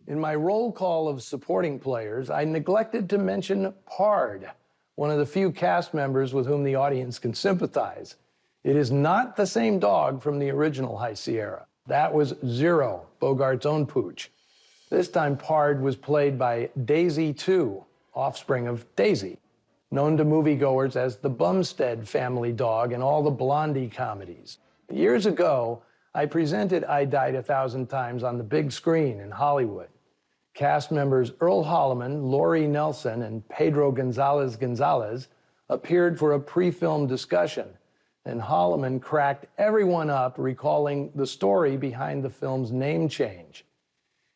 In my roll call of supporting players, I neglected to mention Pard, one of the few cast members with whom the audience can sympathize. It is not the same dog from the original High Sierra. That was Zero, Bogart's own pooch. This time, Pard was played by Daisy 2, offspring of Daisy, known to moviegoers as the Bumstead family dog in all the Blondie comedies. Years ago, I presented I Died 1,000 Times on the big screen in Hollywood. Cast members Earl Holliman, Laurie Nelson, and Pedro Gonzalez appeared for a pre-film discussion, and Holliman cracked everyone up recalling the story behind the film's name change.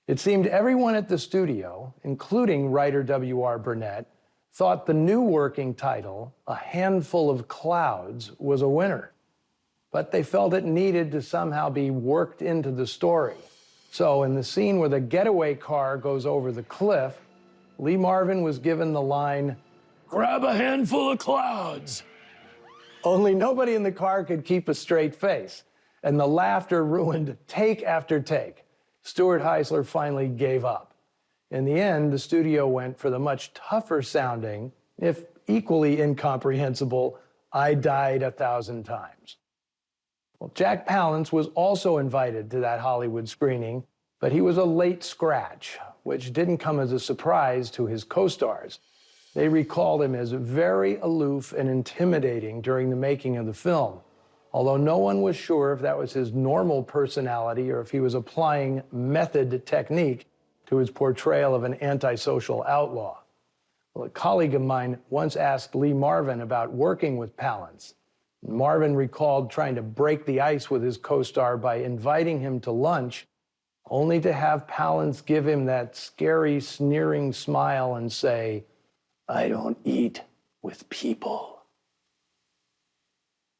It seemed everyone at the studio, including writer W.R. Burnett, thought the new working title, A Handful of Clouds, was a winner. But they felt it needed to somehow be worked into the story. So in the scene where the getaway car goes over the cliff, Lee Marvin was given the line, "Grab a handful of clouds." Only nobody in the car could keep a straight face, and the laughter ruined take after take. Stuart Heisler finally gave up. In the end, the studio went for the much tougher sounding, if equally incomprehensible, I Died 1,000 Times. Well, Jack Palance was also invited to that Hollywood screening, but he was a late scratch, which didn't come as a surprise to his co-stars. They recalled him as very aloof and intimidating during the making of the film, although no one was sure if that was his normal personality or if he was applying method technique to his portrayal of an antisocial outlaw. Well, a colleague of mine once asked Lee Marvin about working with Palance. Marvin recalled trying to break the ice with his co-star by inviting him to lunch, only to have Palance give him that scary, sneering smile and say, "I don't eat with people."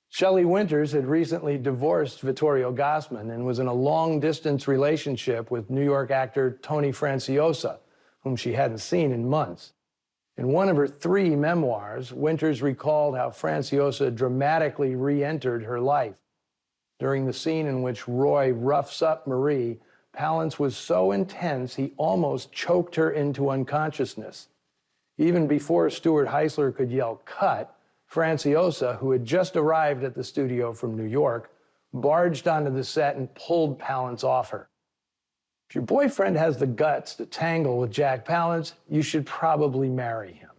Shelley Winters had recently divorced Vittorio Gassman and was in a long-distance relationship with New York actor Tony Franciosa, whom she hadn't seen in months. In one of her 3 memoirs, Winters recalled how Franciosa dramatically re-entered her life. During the scene in which Roy roughs up Marie, Palance was so intense he almost choked her into unconsciousness. Even before Stuart Heisler could yell "cut," Franciosa, who had just arrived at the studio from New York, barged onto the set and pulled Palance off her. If your boyfriend has the guts to tangle with Jack Palance, you should probably marry him,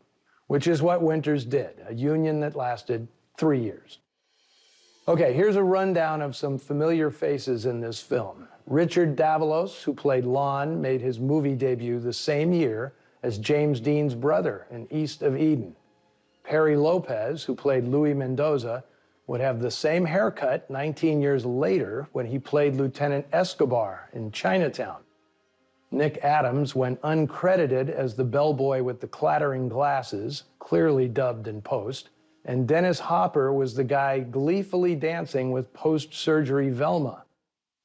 which is what Winters did, a union that lasted 3 years. Okay, here's a rundown of some familiar faces in this film. Richard Davalos, who played Lon, made his movie debut the same year as James Dean's brother in East of Eden. Perry Lopez, who played Louis Mendoza, would have the same haircut 19 years later when he played Lieutenant Escobar in Chinatown. Nick Adams went uncredited as the bellboy with the clattering glasses, clearly dubbed in post, and Dennis Hopper was the guy gleefully dancing with post-surgery Velma.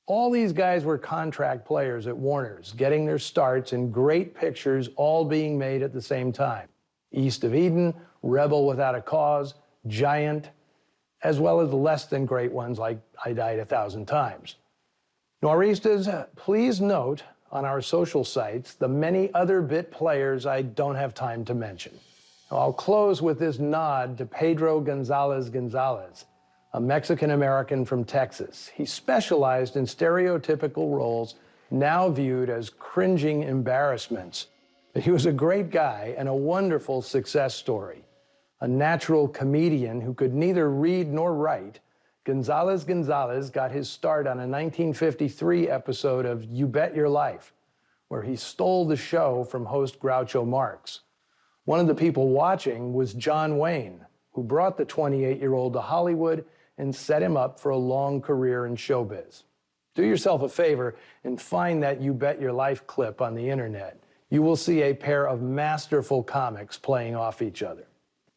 All these guys were contract players at Warner's, getting their starts in great pictures all being made at the same time. East of Eden, Rebel Without a Cause, Giant, as well as less than great ones like I Died 1,000 Times. Noiristas, please note on our social sites the many other bit players I don't have time to mention. I'll close with this nod to Pedro Gonzalez, a Mexican-American from Texas. He specialized in stereotypical roles now viewed as cringing embarrassments. But he was a great guy and a wonderful success story. A natural comedian who could neither read nor write, Gonzalez got his start on a 1953 episode of You Bet Your Life, where he stole the show from host Groucho Marx. One of the people watching was John Wayne, who brought the 28-year-old to Hollywood and set him up for a long career in showbiz. Do yourself a favor and find that You Bet Your Life clip on the internet. You will see a pair of masterful comics playing off each other.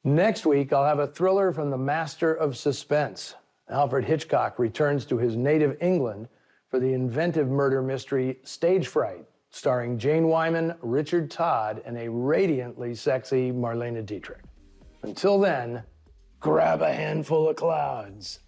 Next week, I'll have a thriller from the master of suspense. Alfred Hitchcock returns to his native England for the inventive murder mystery Stage Fright, starring Jane Wyman, Richard Todd, and a radiantly sexy Marlene Dietrich. Until then, grab a handful of clouds.